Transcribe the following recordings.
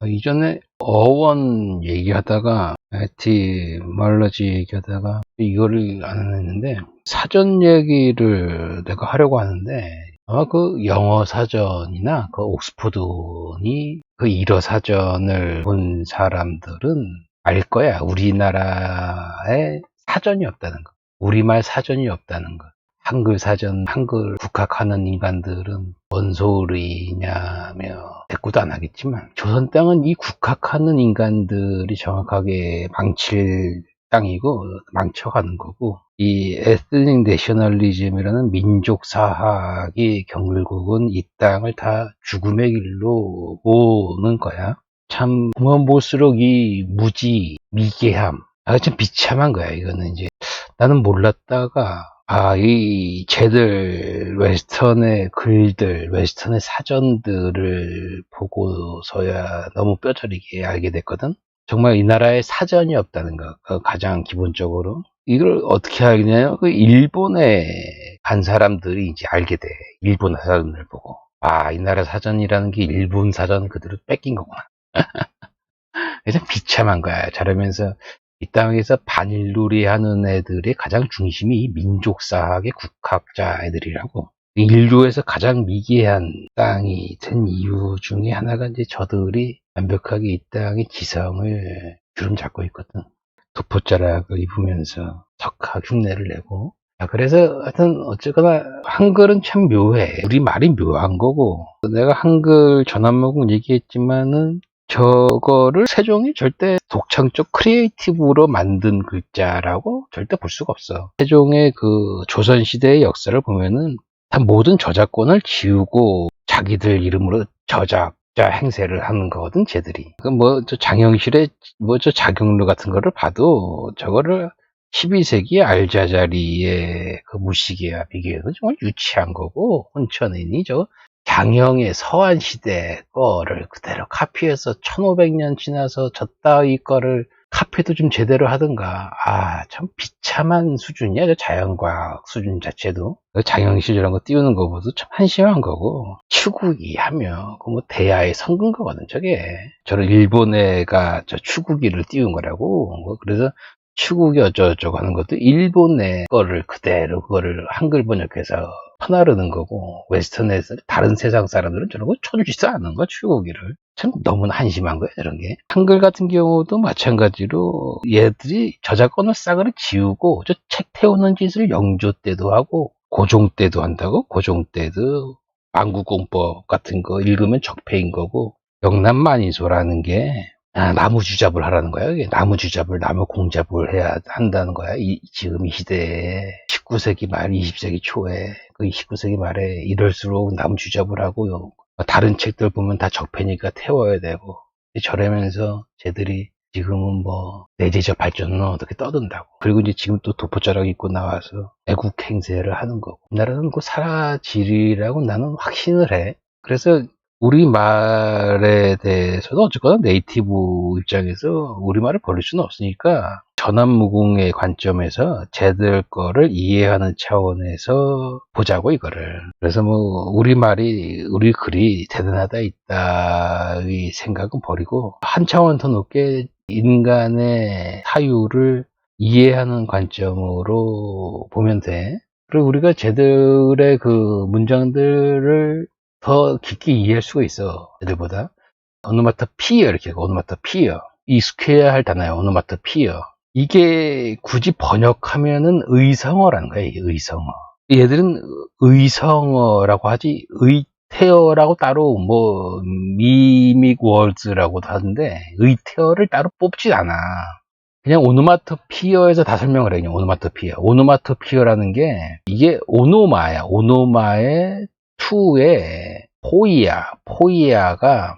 이전에 어원 얘기하다가 에티멀러지 얘기하다가 이거를 안 했는데 사전 얘기를 내가 하려고 하는데 아마 그 영어 사전이나 그 옥스포드니 그 일어 사전을 본 사람들은 알 거야. 우리나라에 사전이 없다는 거. 우리말 사전이 없다는 거. 한글 사전, 한글 국학하는 인간들은 뭔 소리냐며 대꾸도 안 하겠지만 조선 땅은 이 국학하는 인간들이 정확하게 망칠 땅이고 망쳐가는 거고 이 에스닉 내셔널리즘이라는 민족 사학이 결국은 이 땅을 다 죽음의 길로 오는 거야. 참 보면 볼수록 이 무지, 미개함, 참 비참한 거야. 이거는 이제 나는 몰랐다가 이 쟤들 웨스턴의 글들, 웨스턴의 사전들을 보고서야 너무 뼈저리게 알게 됐거든. 정말 이 나라에 사전이 없다는 거, 가장 기본적으로. 이걸 어떻게 알겠냐면, 그 일본에 간 사람들이 이제 알게 돼. 일본 사전을 보고. 이 나라 사전이라는 게 일본 사전 그대로 뺏긴 거구나. 그래서 비참한 거야. 저러면서 이 땅에서 반일놀이 하는 애들의 가장 중심이 민족사학의 국학자 애들이라고. 인류에서 가장 미개한 땅이 된 이유 중에 하나가 이제 저들이 완벽하게 이 땅의 지성을 주름 잡고 있거든. 도포자락을 입으면서 석학 흉내를 내고. 그래서 하여튼 어쨌거나 한글은 참 묘해. 우리 말이 묘한 거고. 내가 한글 전환목은 얘기했지만은 저거를 세종이 절대 독창적 크리에이티브로 만든 글자라고 절대 볼 수가 없어. 세종의 그 조선시대의 역사를 보면은 다 모든 저작권을 지우고 자기들 이름으로 저작자 행세를 하는 거거든, 쟤들이. 저 장영실의 저 자경루 같은 거를 봐도 저거를 12세기 알자자리의 그 무시개와 비교해서 정말 유치한 거고, 혼천인이 저 장형의 서한시대 거를 그대로 카피해서 1500년 지나서 저 따위 거를 카피도 좀 제대로 하든가. 참 비참한 수준이야. 저 자연과학 수준 자체도. 장형실 이런 거 띄우는 거보다 참 한심한 거고. 추구기 하며, 대야의 성근거거든, 저게. 저를 일본 애가 저 추구기를 띄운 거라고. 그래서 추구기 어쩌고저쩌고 하는 것도 일본의 거를 그대로 그거를 한글 번역해서 퍼나르는 거고, 웨스턴에서 다른 세상 사람들은 저런 거 쳐주지도 않는 거야, 추구기를. 참 너무나 한심한 거야, 이런 게. 한글 같은 경우도 마찬가지로 얘들이 저작권을 싸그리 지우고 저 책 태우는 짓을 영조 때도 하고 고종 때도 한다고. 고종 때도 망구공법 같은 거 읽으면 적폐인 거고, 영남만이소라는 게 나무 주잡을 하라는 거야. 이게 나무 주잡을, 나무 공잡을 해야 한다는 거야. 지금 이 시대에 19세기 말, 20세기 초에, 그 19세기 말에 이럴수록 나무 주잡을 하고, 다른 책들 보면 다 적폐니까 태워야 되고, 저러면서 쟤들이 지금은 내재적 발전은 어떻게 떠든다고. 그리고 이제 지금 또 도포자락 입고 나와서 애국 행세를 하는 거고. 이 나라는 사라지리라고 나는 확신을 해. 그래서 우리말에 대해서도 어쨌거나 네이티브 입장에서 우리말을 버릴 수는 없으니까 전환무궁의 관점에서 쟤들 거를 이해하는 차원에서 보자고, 이거를. 그래서 우리말이, 우리 글이 대단하다 있다의 생각은 버리고 한 차원 더 높게 인간의 사유를 이해하는 관점으로 보면 돼. 그리고 우리가 쟤들의 그 문장들을 더 깊게 이해할 수가 있어, 애들보다. 오노마토피어, 이렇게, 오노마토피어. 익숙해야 할 단어야, 오노마토피어. 이게 굳이 번역하면은 의성어라는 거야, 이게 의성어. 얘들은 의성어라고 하지, 의태어라고 따로 미믹 월드라고도 하는데, 의태어를 따로 뽑지 않아. 그냥 오노마토피어에서 다 설명을 해, 그냥 오노마토피어. 오노마토피어라는 게, 이게 오노마야. 오노마의 투에 포이아가,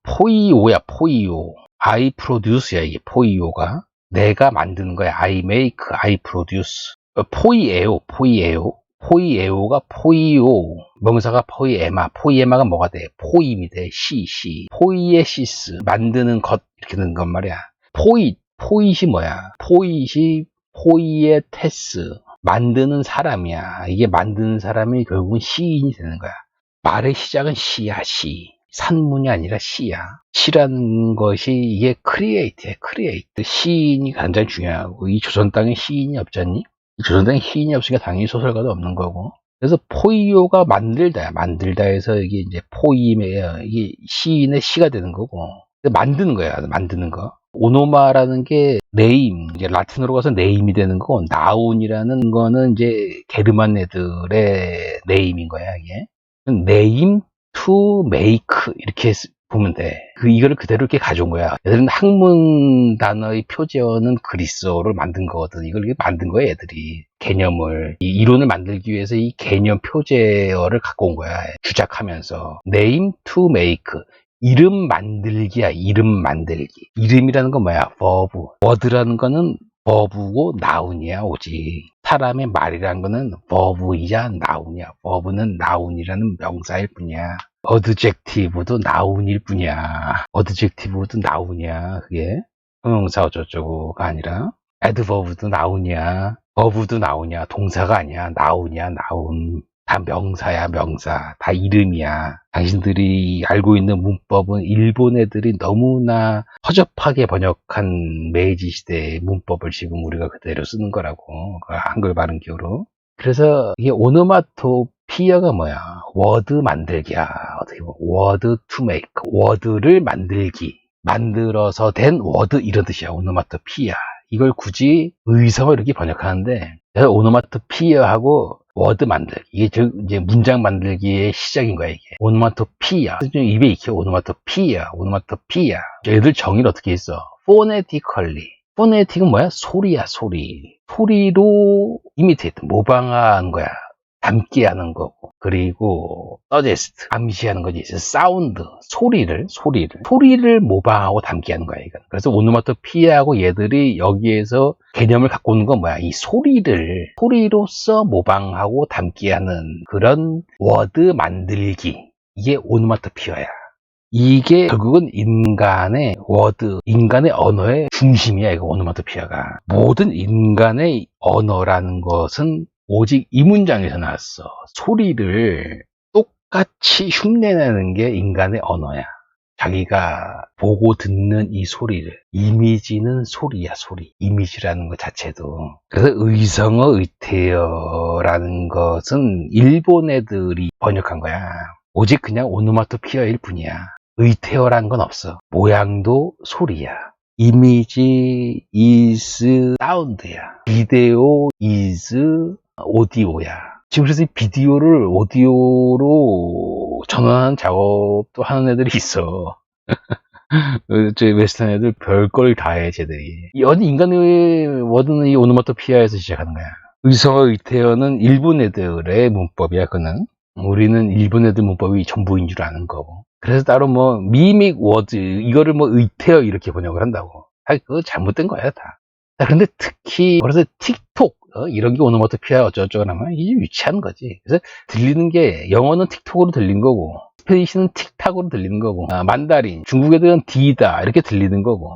포이오야, 포이오. I produce야, 이게 포이오가. 내가 만드는 거야. I make, I produce. 포이에오가 포이오. 명사가 포이에마가 뭐가 돼? 포임이 돼. 포이에시스. 만드는 것, 이렇게 되는 건 말이야. 포잇이 뭐야? 포이에테스. 만드는 사람이야. 이게 만드는 사람이 결국은 시인이 되는 거야. 말의 시작은 시야, 시. 산문이 아니라 시야. 시라는 것이 이게 크리에이트야, 크리에이트. 시인이 굉장히 중요하고, 이 조선 땅에 시인이 없잖니? 이 조선 땅에 시인이 없으니까 당연히 소설가도 없는 거고. 그래서 포이오가 만들다야. 만들다에서 이게 이제 포임에 이게 시인의 시가 되는 거고. 만드는 거야, 만드는 거. 오노마라는 게 네임, 이제 라틴어로 가서 네임이 되는 거고, 나운이라는 거는 이제 게르만 애들의 네임인 거야, 이게. 네임 투 메이크 이렇게 보면 돼. 이거를 그대로 이렇게 가져온 거야. 얘들은 학문 단어의 표제어는 그리스어를 만든 거거든. 이걸 이렇게 만든 거야, 애들이. 개념을, 이 이론을 만들기 위해서 이 개념 표제어를 갖고 온 거야. 주작하면서. name to make. 이름 만들기야, 이름 만들기. 이름이라는 건 뭐야? verb. word라는 거는 verb고 noun이야, 오직. 사람의 말이라는 거는 verb이자 noun이야. verb는 noun이라는 명사일 뿐이야. adjective도 noun일 뿐이야. adjective도 noun이야, 그게. 형용사 어쩌고저쩌고가 아니라. adverb도 noun이야. verb도 noun이야. 동사가 아니야. noun이야, noun. 다 명사야, 명사. 다 이름이야. 당신들이 알고 있는 문법은 일본 애들이 너무나 허접하게 번역한 메이지 시대의 문법을 지금 우리가 그대로 쓰는 거라고. 한글 발음 기호로. 그래서 이게 오노마토피아가 뭐야? 워드 만들기야. 어떻게 보면 워드 투 메이크. 워드를 만들기. 만들어서 된 워드 이런 뜻이야. 오노마토피아. 이걸 굳이 의성을 이렇게 번역하는데 오노마토피아하고 워드 만들기. 이게 이제 문장 만들기의 시작인 거야, 이게. 오노마토피아. 좀 입에 익혀. 오노마토피아. 오노마토피아. 얘들 정의를 어떻게 했어? phonetically. phonetic은 뭐야? 소리야, 소리. 소리로 imitate, 모방하는 거야. 담게 하는 거고. 그리고 suggest, 암시하는 거지. 사운드, 소리를 모방하고 담게 하는 거야, 이건. 그래서 오노마토피아하고 얘들이 여기에서 개념을 갖고 오는 건 뭐야? 이 소리로서 모방하고 담게 하는 그런 워드 만들기. 이게 오노마토피아야. 이게 결국은 인간의 워드, 인간의 언어의 중심이야, 이거 오노마토피아가. 모든 인간의 언어라는 것은 오직 이 문장에서 나왔어. 소리를 똑같이 흉내내는 게 인간의 언어야. 자기가 보고 듣는 이 소리를. 이미지는 소리야, 소리. 이미지라는 것 자체도. 그래서 의성어, 의태어라는 것은 일본 애들이 번역한 거야. 오직 그냥 오노마토피아일 뿐이야. 의태어라는 건 없어. 모양도 소리야. 이미지 is sound야. 비디오 is 오디오야. 지금 그래서 비디오를 오디오로 전환하는 작업도 하는 애들이 있어. 저희 웨스턴 애들 별걸 다 해, 쟤들이. 어디 인간의 워드는 이 오노마토피아에서 시작하는 거야. 의성어, 의태어는 일본 애들의 문법이야, 그는. 우리는 일본 애들 문법이 전부인 줄 아는 거고. 그래서 따로 뭐 미믹 워드 이거를 뭐 의태어 이렇게 번역을 한다고. 그거 잘못된 거야, 다. 그런데 특히 그래서 틱톡 이런 게 오노마토피아 어쩌고저쩌고 하면 이게 유치한 거지. 그래서 들리는 게 영어는 틱톡으로 들린 거고 스페니쉬는 틱탁으로 들리는 거고 만다린 중국 애들은 디다 이렇게 들리는 거고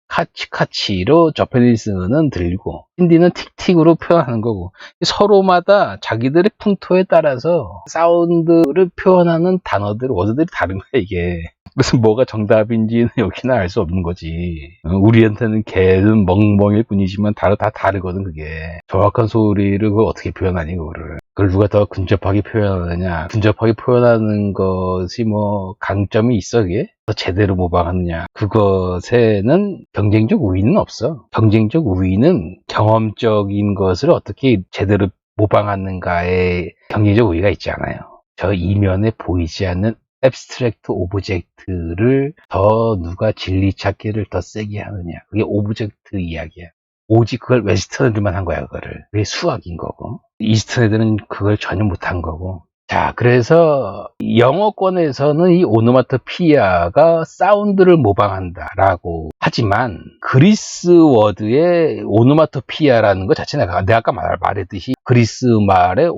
카치카치로 저페니스는 들리고 힌디는 틱틱으로 표현하는 거고 서로마다 자기들의 풍토에 따라서 사운드를 표현하는 단어들, 워드들이 다른 거야, 이게. 그래서 뭐가 정답인지는 여기는 알 수 없는 거지. 우리한테는 개는 멍멍일 뿐이지만 다 다르거든, 그게. 정확한 소리를 그걸 어떻게 표현하니, 그거를. 그걸 누가 더 근접하게 표현하느냐. 근접하게 표현하는 것이 뭐 강점이 있어, 그게? 더 제대로 모방하느냐. 그것에는 경쟁적 우위는 없어. 경쟁적 우위는 경험적인 것을 어떻게 제대로 모방하는가에 경쟁적 우위가 있지 않아요. 저 이면에 보이지 않는 앱스트랙트 오브젝트를 더 누가 진리 찾기를 더 세게 하느냐. 그게 오브젝트 이야기야. 오직 그걸 웨스턴 애들만 한 거야, 그거를. 그게 수학인 거고. 이스턴 애들은 그걸 전혀 못한 거고. 자, 그래서 영어권에서는 이 오노마토피아가 사운드를 모방한다라고 하지만 그리스 워드의 오노마토피아라는 것 자체는 내가 아까 말했듯이 그리스 말의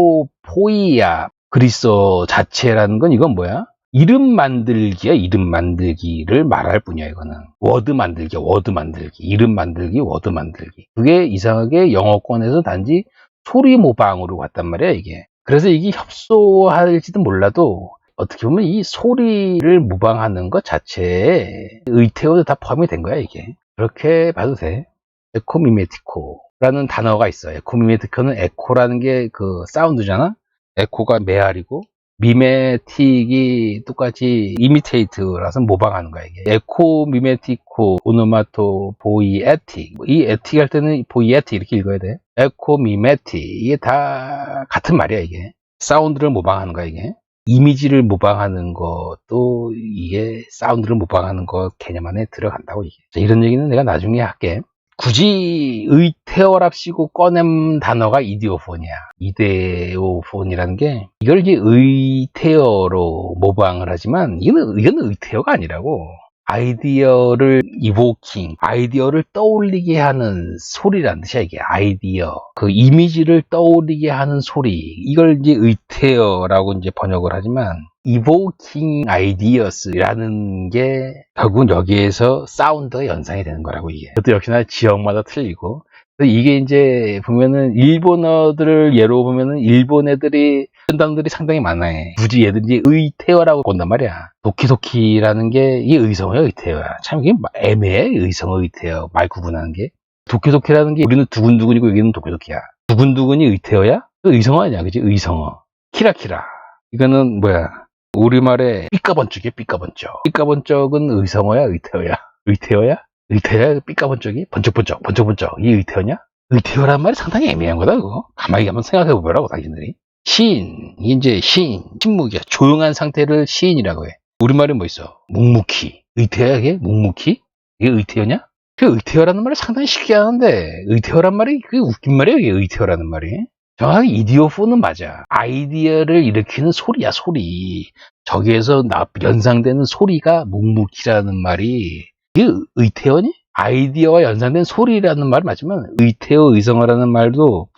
오노마토포이아 그리스어 자체라는 건 이건 뭐야? 이름 만들기야. 이름 만들기를 말할 뿐이야, 이거는. 워드 만들기, 워드 만들기. 이름 만들기, 워드 만들기. 그게 이상하게 영어권에서 단지 소리 모방으로 갔단 말이야, 이게. 그래서 이게 협소할지도 몰라도 어떻게 보면 이 소리를 모방하는 것 자체에 의태어도 다 포함이 된 거야, 이게. 그렇게 봐도 돼. 에코미메티코라는 단어가 있어요. 에코미메티코는 에코라는 게 그 사운드잖아? 에코가 메아리고, 미메틱이 똑같이 이미테이트라서 모방하는 거야, 이게. 에코, 미메티코, 오노마토, 보이에틱. 이 에틱 할 때는 보이에틱 이렇게 읽어야 돼. 에코, 미메틱. 이게 다 같은 말이야, 이게. 사운드를 모방하는 거야, 이게. 이미지를 모방하는 것도 이게 사운드를 모방하는 것 개념 안에 들어간다고, 이게. 자, 이런 얘기는 내가 나중에 할게. 굳이 의태어랍시고 꺼낸 단어가 이디오폰이야. 이데오폰이라는 게 이걸 이제 의태어로 모방을 하지만 이건 의태어가 아니라고. 아이디어를 이보킹, 아이디어를 떠올리게 하는 소리란 뜻이야, 이게. 아이디어. 그 이미지를 떠올리게 하는 소리. 이걸 이제 의태어라고 이제 번역을 하지만, 이보킹 아이디어스라는 게 결국은 여기에서 사운드가 연상이 되는 거라고, 이게. 그것도 역시나 지역마다 틀리고. 이게 이제 보면은 일본어들을 예로 보면은 일본 애들이 단어들이 상당히 많아요. 굳이 얘들이 의태어라고 본단 말이야. 도키도키라는 게 이게 의성어야, 의태어야. 참 이게 애매해. 의성어, 의태어 말 구분하는 게. 도키도키라는 게 우리는 두근두근이고 여기는 도키도키야. 두근두근이 의태어야? 그 의성어 아니야, 그치? 의성어. 키라키라. 이거는 뭐야? 우리말에 삐까번쩍이야, 삐까번쩍. 삐까번쩍은 의성어야, 의태어야? 의태어야? 의태어야, 삐까번쩍이? 번쩍번쩍, 번쩍번쩍. 이 의태어냐? 의태어란 말이 상당히 애매한 거다, 그거. 가만히 한번 생각해 보라고, 당신들이. 시인, 이제 시인, 침묵이야. 조용한 상태를 시인이라고 해. 우리말에 뭐 있어? 묵묵히. 의태어야, 이게? 묵묵히? 이게 의태어냐? 그 의태어라는 말이 상당히 쉽게 하는데, 의태어란 말이 그게 웃긴 말이야, 이게 의태어라는 말이. 정확하게 이디오폰은 맞아. 아이디어를 일으키는 소리야, 소리. 저기에서 연상되는 소리가 묵묵히라는 말이, 이게 의태어니? 아이디어와 연상된 소리라는 말 맞지만, 의태어, 의성어라는 말도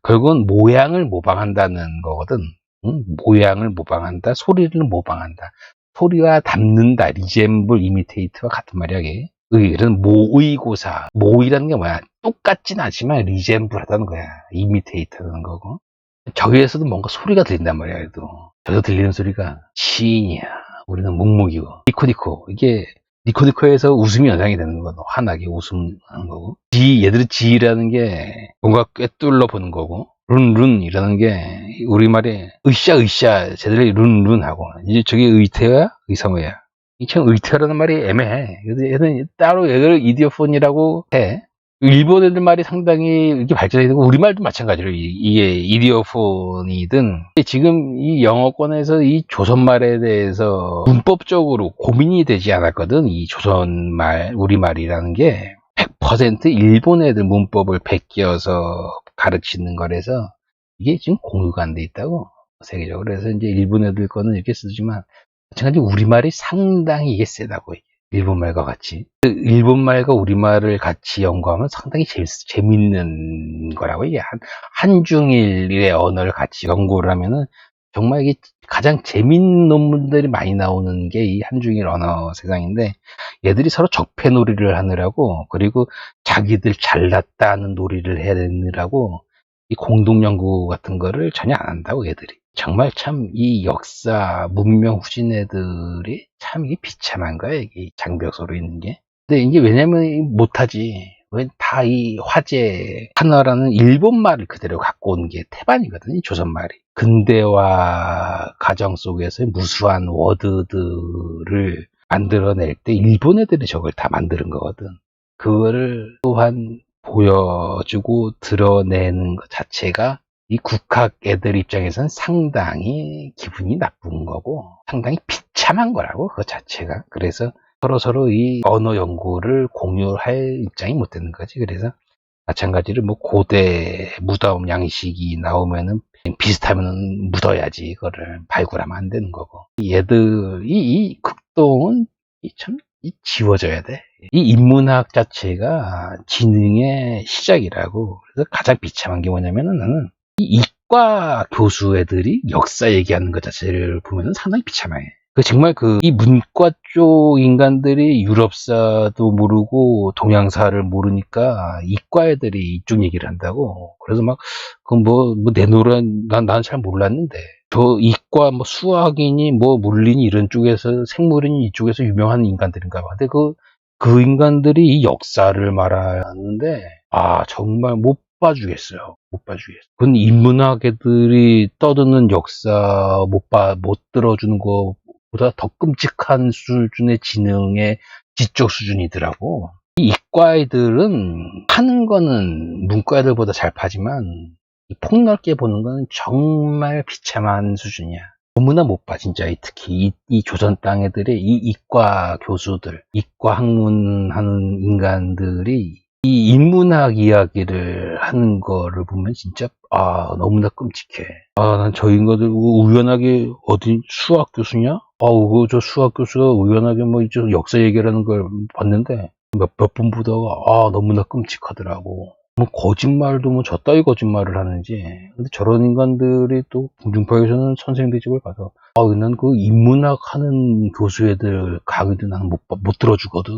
결국은 모양을 모방한다는 거거든. 응? 모양을 모방한다, 소리를 모방한다. 소리와 닮는다, 리젠블, 이미테이트와 같은 말이야, 이게. 이런 모의고사. 모의라는 게 뭐야? 똑같진 않지만 리젠블하다는 거야. 이미테이트하는 거고. 저기에서도 뭔가 소리가 들린단 말이야, 그래도. 저기서 들리는 소리가 시인이야. 우리는 묵묵이고. 니코니코. 이게 니코니코에서 웃음이 연상이 되는 거거든. 환하게 웃음하는 거고. 얘들은 지라는 게 뭔가 꿰뚫러 보는 거고. 룬룬이라는 게 우리말에 으쌰으쌰 제대로 룬룬하고. 이제 저게 의태어야? 의성어야? 이참 의태어라는 말이 애매해. 얘는 따로 얘를 이디오폰이라고 해. 일본 애들 말이 상당히 이렇게 발전이 되고 우리말도 마찬가지로 이게 이디오폰이든 지금 이 영어권에서 이 조선말에 대해서 문법적으로 고민이 되지 않았거든. 이 조선말, 우리말이라는 게 100% 일본 애들 문법을 베껴서 가르치는 거라서 이게 지금 공유가 안 돼 있다고 세계적으로. 그래서 이제 일본 애들 거는 이렇게 쓰지만 마찬가지로 우리말이 상당히 이게 세다고. 일본말과 같이. 일본말과 우리말을 같이 연구하면 상당히 재밌는 거라고. 이게 한중일의 언어를 같이 연구를 하면은 정말 이게 가장 재밌는 논문들이 많이 나오는 게 이 한중일 언어 세상인데, 얘들이 서로 적폐놀이를 하느라고, 그리고 자기들 잘났다는 놀이를 해야 되느라고 이 공동연구 같은 거를 전혀 안 한다고, 얘들이. 정말 참 이 역사 문명 후진 애들이 참 이게 비참한 거야, 이게 장벽서로 있는 게. 근데 이게 왜냐면 못하지. 왜 다 이 화제 한어라는 일본말을 그대로 갖고 온 게 태반이거든, 이 조선말이. 근대화 과정 속에서 무수한 워드들을 만들어낼 때 일본 애들이 저걸 다 만드는 거거든. 그거를 또한 보여주고 드러내는 것 자체가 이 국학 애들 입장에서는 상당히 기분이 나쁜 거고 상당히 비참한 거라고, 그 자체가. 그래서 서로 이 언어 연구를 공유할 입장이 못 되는 거지. 그래서 마찬가지로 뭐 고대 무덤 양식이 나오면은 비슷하면 묻어야지, 이거를 발굴하면 안 되는 거고. 얘들이 이 극동은 참 지워져야 돼. 이 인문학 자체가 지능의 시작이라고. 그래서 가장 비참한 게 뭐냐면은 나는 이 이과 교수 애들이 역사 얘기하는 것 자체를 보면 상당히 비참해. 정말 이 문과 쪽 인간들이 유럽사도 모르고 동양사를 모르니까 이과 애들이 이쪽 얘기를 한다고. 그래서 막, 내노라, 난 잘 몰랐는데. 저 이과 수학이니 물리니 이런 쪽에서, 생물이니 이쪽에서 유명한 인간들인가 봐. 근데 그 인간들이 이 역사를 말하는데, 정말 못 봐주겠어요. 못 봐주겠어요. 그건 인문학 애들이 떠드는 역사 못 들어주는 것보다 더 끔찍한 수준의 지능의 지적 수준이더라고. 이 이과 애들은 파는 거는 문과 애들보다 잘 파지만 이 폭넓게 보는 거는 정말 비참한 수준이야. 너무나 못 봐, 진짜. 특히 이 조선 땅 애들의 이 이과 교수들, 이과 학문하는 인간들이 이 인문학 이야기를 하는 거를 보면 진짜 너무나 끔찍해. 난 저 인간들 우연하게 어디 수학 교수냐? 저 수학 교수가 우연하게 이제 역사 얘기하는 걸 봤는데 몇 분 보다가 너무나 끔찍하더라고. 거짓말도 저따위 거짓말을 하는지. 근데 저런 인간들이 또 공중파에서는 선생님들 집을 가서 난 인문학 하는 교수 애들 강의도 나는 못 들어주거든.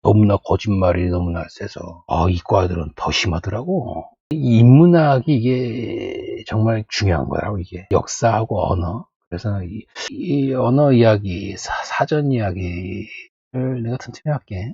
너무나 거짓말이 너무나 세서. 이과 애들은 더 심하더라고. 이 인문학이 이게 정말 중요한 거라고, 이게. 역사하고 언어. 그래서 이 언어 이야기, 사전 이야기를 내가 튼튼히 할게.